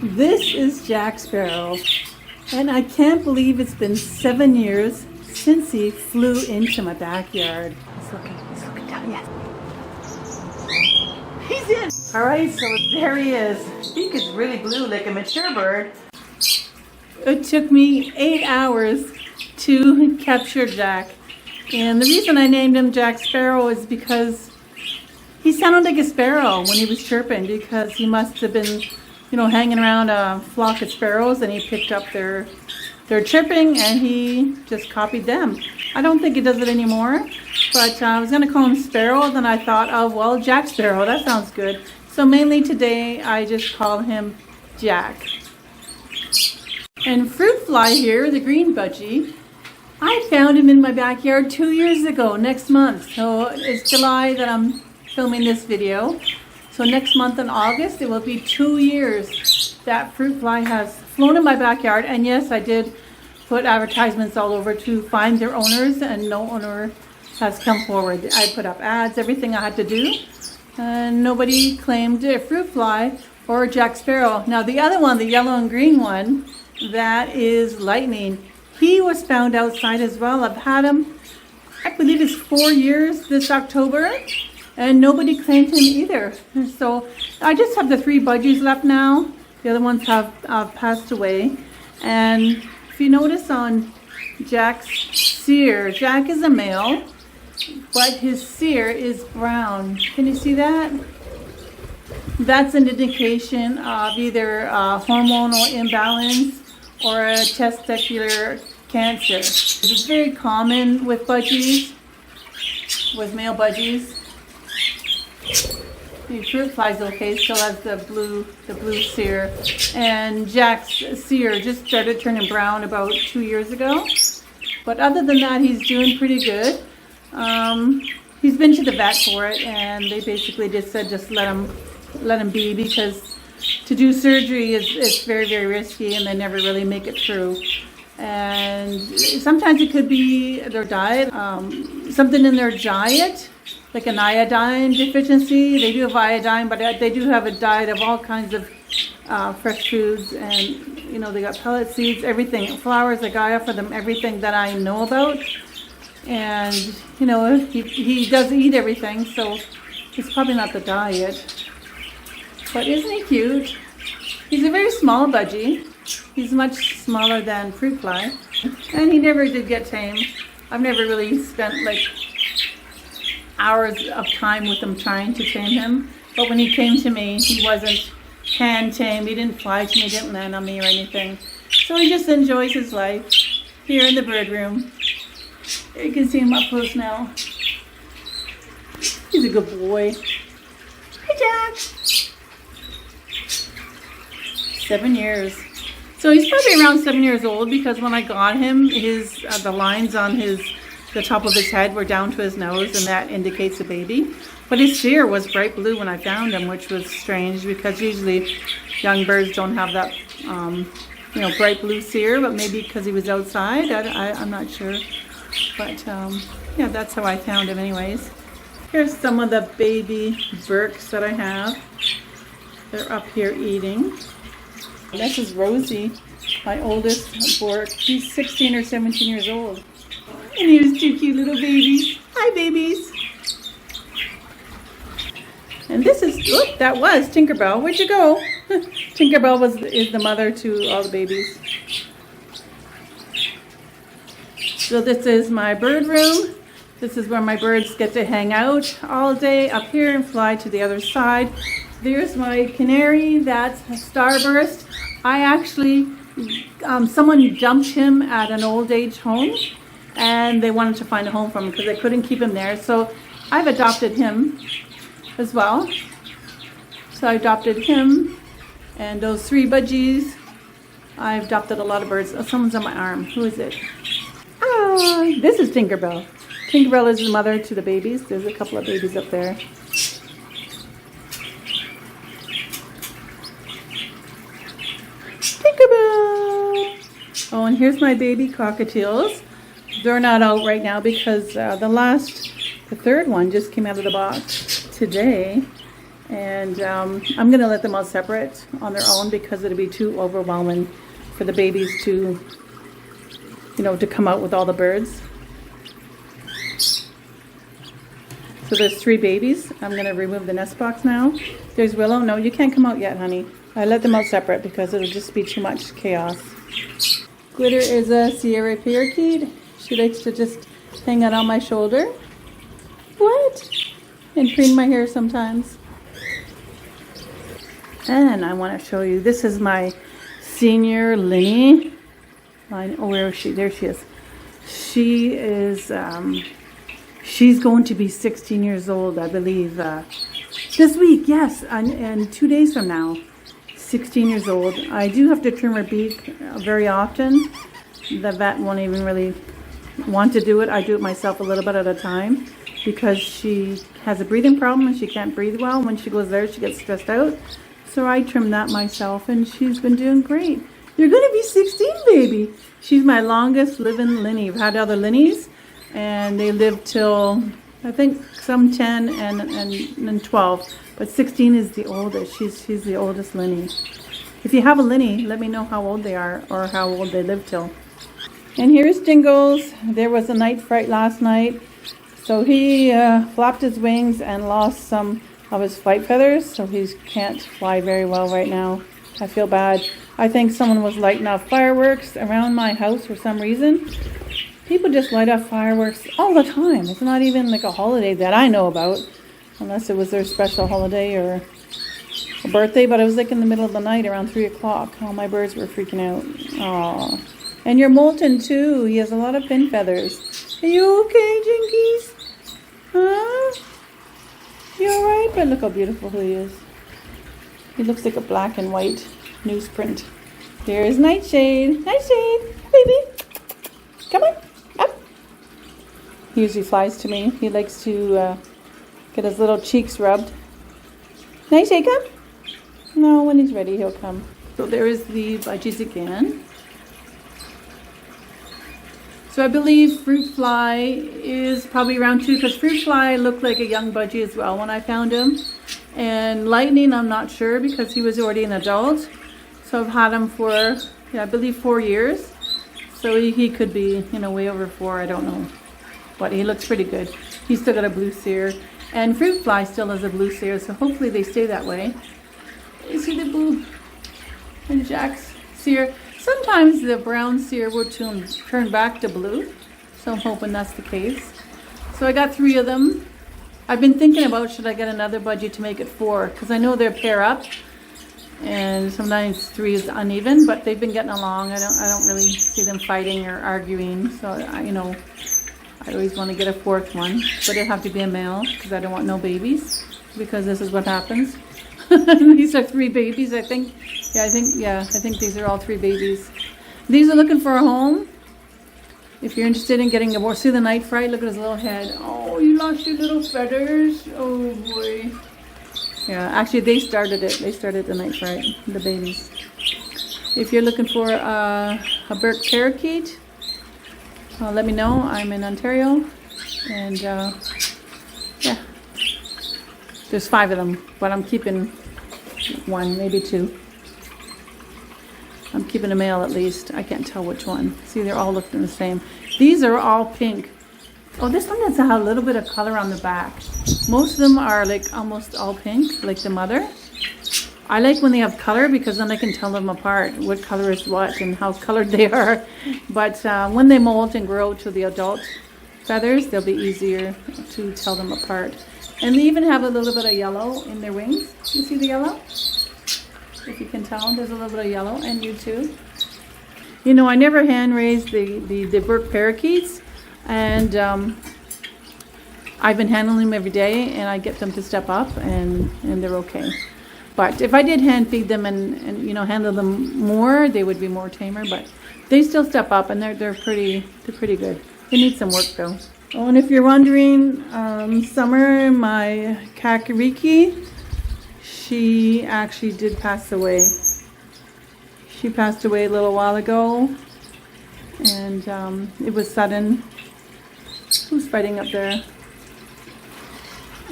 This is Jack Sparrow, and I can't believe it's been 7 years since he flew into my backyard. He's looking down, yes. He's in! Alright, so there he is. His beak is really blue like a mature bird. It took me 8 hours to capture Jack. And the reason I named him Jack Sparrow is because he sounded like a sparrow when he was chirping, because he must have been, hanging around a flock of sparrows, and he picked up their chirping and he just copied them. I don't think he does it anymore, but I was going to call him Sparrow, then I thought, oh, well, Jack Sparrow, that sounds good. So mainly today I just call him Jack. And Fruitfly here, the green budgie, I found him in my backyard 2 years ago, next month. So it's July that I'm filming this video. So next month in August, it will be 2 years that Fruitfly has flown in my backyard. And yes, I did put advertisements all over to find their owners, and no owner has come forward. I put up ads, everything I had to do, and nobody claimed a Fruitfly or Jack Sparrow. Now the other one, the yellow and green one, that is Lightning. He was found outside as well. I've had him, I believe it's 4 years this October, and nobody claimed him either. So I just have the 3 budgies left now. The other ones have passed away. And if you notice on Jack's cere, Jack is a male, but his cere is brown. Can you see that? That's an indication of either hormonal imbalance or a testicular cancer. This is very common with budgies, with male budgies. The Fruitfly's okay, still has the blue cere. And Jack's cere just started turning brown about 2 years ago. But other than that, he's doing pretty good. He's been to the vet for it, and they basically just said just let him be, because to do surgery is very, very risky, and they never really make it through. And sometimes it could be their diet, something in their diet, like an iodine deficiency. They do have iodine, but they do have a diet of all kinds of fresh foods, and they got pellet seeds, everything, flowers. Like I offer them everything that I know about, and he does eat everything, so it's probably not the diet. But isn't he cute? He's a very small budgie. He's much smaller than Fruitfly, and he never did get tamed. I've never really spent like hours of time with him trying to tame him. But when he came to me, he wasn't hand tamed. He didn't fly to me, didn't land on me or anything. So he just enjoys his life here in the bird room. You can see him up close now. He's a good boy. Hi, Jack. 7 years. So he's probably around 7 years old, because when I got him, the lines on the top of his head were down to his nose, and that indicates a baby. But his cere was bright blue when I found him, which was strange, because usually young birds don't have that, bright blue cere, but maybe because he was outside, I'm not sure. But yeah, that's how I found him anyways. Here's some of the baby Burks that I have. They're up here eating. This is Rosie, my oldest Bork. He's 16 or 17 years old. And here's 2 cute little babies. Hi, babies. And this is, that was Tinkerbell. Where'd you go? Tinkerbell is the mother to all the babies. So this is my bird room. This is where my birds get to hang out all day up here and fly to the other side. There's my canary, that's a starburst. I actually, someone dumped him at an old age home, and they wanted to find a home for him because they couldn't keep him there. So I've adopted him as well. So I adopted him and those 3 budgies. I've adopted a lot of birds. Oh, someone's on my arm. Who is it? Ah, this is Tinkerbell. Tinkerbell is the mother to the babies. There's a couple of babies up there. Tinkerbell! Oh, and here's my baby cockatiels. They're not out right now because the 3rd one just came out of the box today. And I'm going to let them all separate on their own because it'll be too overwhelming for the babies to, you know, to come out with all the birds. So there's 3 babies. I'm going to remove the nest box now. There's Willow. No, you can't come out yet, honey. I let them out separate because it'll just be too much chaos. Glitter is a Sierra parakeet. She likes to just hang out on my shoulder. What? And preen my hair sometimes. And I want to show you, this is my senior Linny. Oh, where is she? There she is. She is, she's going to be 16 years old, I believe, this week, yes, and 2 days from now. 16 years old. I do have to trim her beak very often. The vet won't even really want to do it. I do it myself a little bit at a time because she has a breathing problem and she can't breathe well. When she goes there, she gets stressed out. So I trim that myself and she's been doing great. You're going to be 16, baby. She's my longest living Linny. I've had other Linnies and they live till, I think, some 10 and 12. But 16 is the oldest. She's the oldest Linny. If you have a Linny, let me know how old they are or how old they live till. And here's Jingles. There was a night fright last night. So he flapped his wings and lost some of his flight feathers. So he can't fly very well right now. I feel bad. I think someone was lighting off fireworks around my house for some reason. People just light off fireworks all the time. It's not even like a holiday that I know about. Unless it was their special holiday or a birthday. But it was like in the middle of the night around 3 o'clock. All my birds were freaking out. Aww. And you're molten too. He has a lot of fin feathers. Are you okay, Jinkies? Huh? You alright? But look how beautiful he is. He looks like a black and white newsprint. Here's Nightshade. Nightshade, baby. Come on, up. He usually flies to me. He likes to get his little cheeks rubbed. Nightshade, come. No, when he's ready, he'll come. So there is the Budgies again. So I believe Fruitfly is probably around 2 because Fruitfly looked like a young Budgie as well when I found him. And Lightning, I'm not sure because he was already an adult. So I've had him for, yeah, I believe 4 years. So he could be, you know, way over 4, I don't know. But he looks pretty good. He's still got a blue cere. And Fruitfly still has a blue cere, so hopefully they stay that way. You see the blue and Jack's cere. Sometimes the brown cere will turn back to blue, so I'm hoping that's the case. So I got 3 of them. I've been thinking about should I get another Budgie to make it 4, because I know they're pair up, and sometimes 3 is uneven, but they've been getting along. I don't really see them fighting or arguing, so you know, I always want to get a 4th one, but it'll have to be a male because I don't want no babies, because this is what happens. These are 3 babies, I think. I think these are all 3 babies. These are looking for a home. If you're interested in getting a more, see the night fright, look at his little head. Oh, you lost your little feathers. Oh boy. Yeah, actually they started it. They started the night fright, the babies. If you're looking for a Burke parakeet, let me know. I'm in Ontario, and yeah, there's 5 of them, but I'm keeping 1, maybe 2. I'm keeping a male at least. I can't tell which one. See, they're all looking the same. These are all pink. Oh, this one has a little bit of color on the back. Most of them are like almost all pink, like the mother. I like when they have color because then I can tell them apart what color is what and how colored they are. But when they molt and grow to the adult feathers, they'll be easier to tell them apart. And they even have a little bit of yellow in their wings. You see the yellow? If you can tell, there's a little bit of yellow, and you too. You know, I never hand raised the Burke parakeets, and I've been handling them every day, and I get them to step up, and they're okay. But if I did hand feed them and you know, handle them more, they would be more tamer. But they still step up, and they're pretty good. They need some work though. Oh, and if you're wondering, Summer, my kakariki, she actually did pass away. She passed away a little while ago, and it was sudden. Who's fighting up there?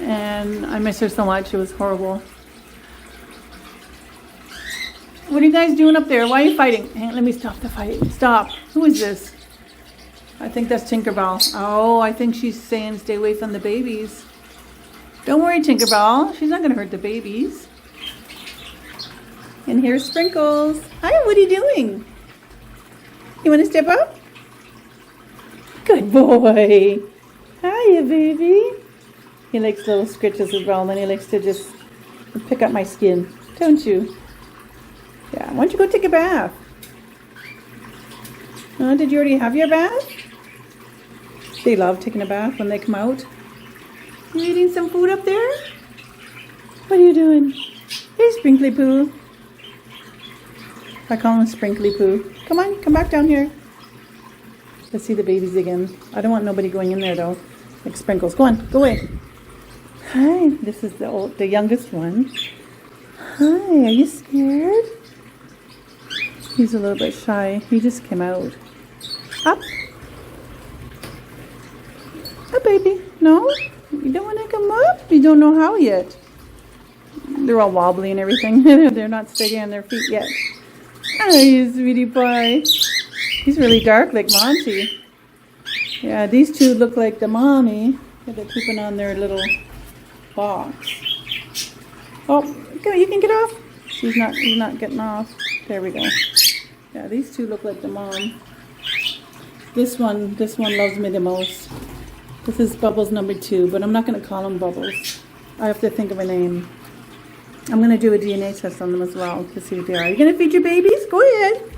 And I miss her so much. It was horrible. What are you guys doing up there? Why are you fighting? Hang on, let me stop the fight. Stop. Who is this? I think that's Tinkerbell. Oh, I think she's saying stay away from the babies. Don't worry, Tinkerbell. She's not going to hurt the babies. And here's Sprinkles. Hi, what are you doing? You want to step up? Good boy. Hiya, baby. He likes little scratches as well, and then he likes to just pick up my skin. Don't you? Yeah, why don't you go take a bath? Did you already have your bath? They love taking a bath when they come out. You eating some food up there? What are you doing? Hey, Sprinkly Poo. I call him Sprinkly Poo. Come on, come back down here. Let's see the babies again. I don't want nobody going in there though. Like Sprinkles. Go on, go away. Hi, this is the youngest one. Hi, are you scared? He's a little bit shy. He just came out. Up. Up, baby. No? You don't want to come up? You don't know how yet. They're all wobbly and everything. They're not steady on their feet yet. Oh, you sweetie pie. He's really dark like Monty. Yeah, these two look like the mommy. They're pooping on their little box. Oh, you can get off. He's not getting off. There we go. Yeah, these two look like the mom. This one loves me the most. This is Bubbles number 2, but I'm not going to call him Bubbles. I have to think of a name. I'm going to do a DNA test on them as well to see what they are. Are you going to feed your babies? Go ahead.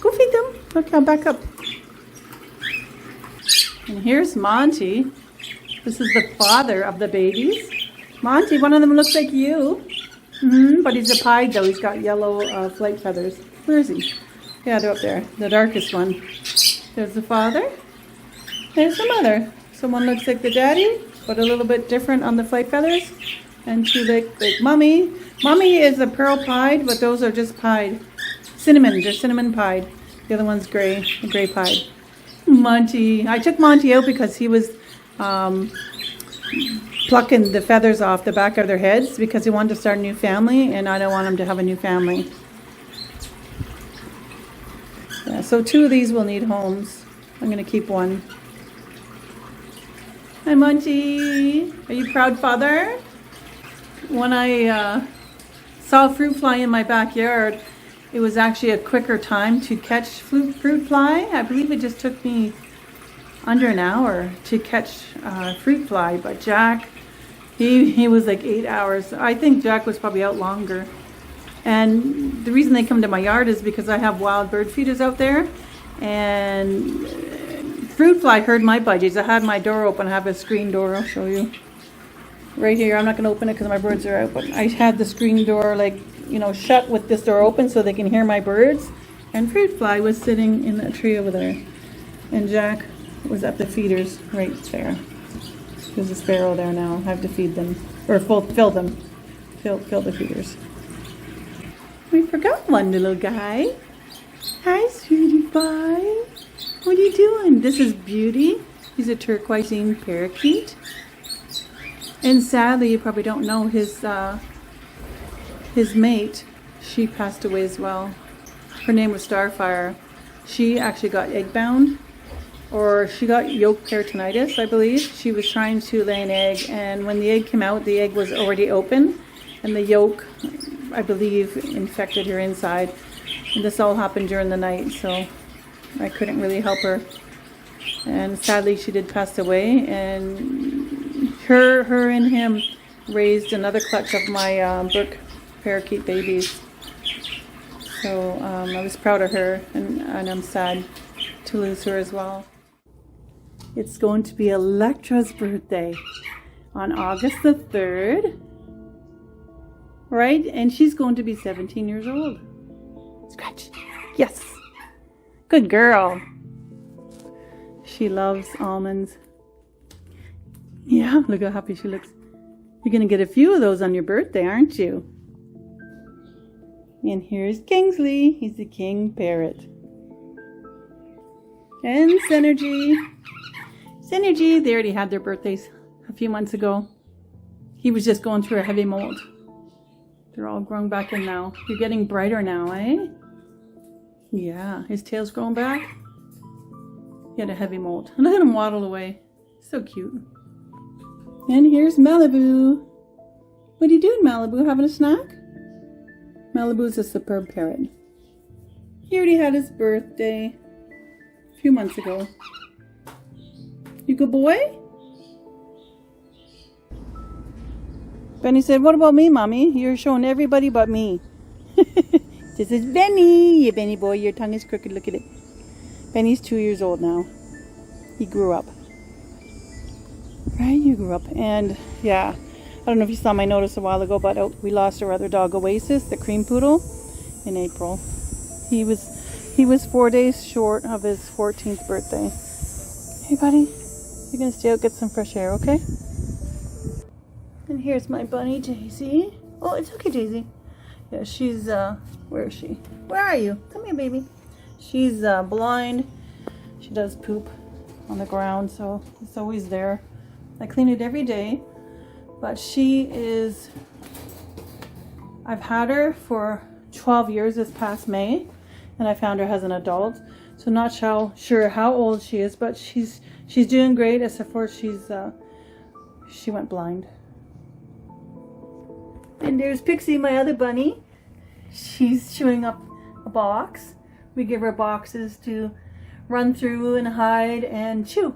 Go feed them. Okay, I'll back up. And here's Monty. This is the father of the babies. Monty, one of them looks like you. But he's a pied though. He's got yellow flight feathers. Where is he? Yeah, they're up there. The darkest one. There's the father. There's the mother. So one looks like the daddy, but a little bit different on the flight feathers. And two like mommy. Mommy is a pearl pied, but those are just pied. Cinnamon. They're cinnamon pied. The other one's gray. Gray pied. Monty. I took Monty out because he was plucking the feathers off the back of their heads because he wanted to start a new family, and I don't want him to have a new family. Yeah, so 2 of these will need homes. I'm going to keep one. Hi, Monty. Are you proud father? When I saw Fruitfly in my backyard, it was actually a quicker time to catch Fruitfly. I believe it just took me under an hour to catch Fruitfly, but Jack, he was like 8 hours. I think Jack was probably out longer. And the reason they come to my yard is because I have wild bird feeders out there, and Fruitfly heard my budgies. I had my door open. I have a screen door. I'll show you. Right here. I'm not going to open it because my birds are out, but I had the screen door shut with this door open so they can hear my birds. And Fruitfly was sitting in that tree over there. And Jack was at the feeders right there. There's a sparrow there now. I have to feed them. Or fill them. Fill the feeders. We forgot one little guy. Hi, sweetie pie. What are you doing? This is Beauty. He's a turquoisine parakeet. And sadly, you probably don't know his mate. She passed away as well. Her name was Starfire. She actually got egg-bound, or she got yolk peritonitis, I believe. She was trying to lay an egg, and when the egg came out, the egg was already open, and the yolk, I believe, infected her inside. And this all happened during the night, so I couldn't really help her. And sadly, she did pass away, and her and him raised another clutch of my brook parakeet babies. So I was proud of her, and I'm sad to lose her as well. It's going to be Electra's birthday on August the 3rd, right? And she's going to be 17 years old. Scratch. Yes. Good girl. She loves almonds. Yeah, look how happy she looks. You're going to get a few of those on your birthday, aren't you? And here's Kingsley. He's the king parrot. And Synergy. Synergy, they already had their birthdays a few months ago. He was just going through a heavy mold. They're all growing back in now. You're getting brighter now, eh? Yeah, his tail's growing back. He had a heavy mold. And look at him waddle away. So cute. And here's Malibu. What are you doing, Malibu? Having a snack? Malibu's a superb parrot. He already had his birthday a few months ago. You good boy? Benny said, what about me, Mommy? You're showing everybody but me. This is Benny. Yeah, Benny boy, your tongue is crooked. Look at it. Benny's 2 years old now. He grew up. Right? You grew up. And yeah, I don't know if you saw my notice a while ago, but we lost our other dog, Oasis, the cream poodle, in April. He was 4 days short of his 14th birthday. Hey, buddy. You're going to stay out, get some fresh air, okay? And here's my bunny, Daisy. Oh, it's okay, Daisy. Yeah, she's, where is she? Where are you? Come here, baby. She's blind. She does poop on the ground, so it's always there. I clean it every day, but she is, I've had her for 12 years this past May, and I found her as an adult. So not sure how old she is, but she's doing great, except for she went blind. And there's Pixie, my other bunny. She's chewing up a box. We give her boxes to run through and hide and chew.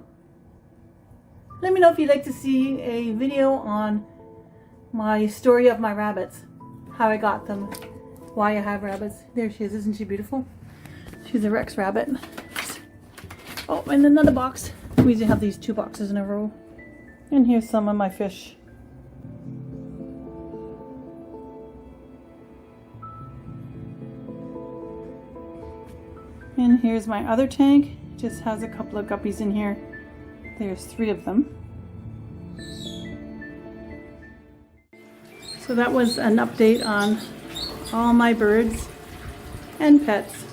Let me know if you'd like to see a video on my story of my rabbits. How I got them, why I have rabbits. There she is, isn't she beautiful? She's a Rex rabbit. Oh, and another box. We usually have these 2 boxes in a row. And here's some of my fish. And here's my other tank. Just has a couple of guppies in here. There's 3 of them. So that was an update on all my birds and pets.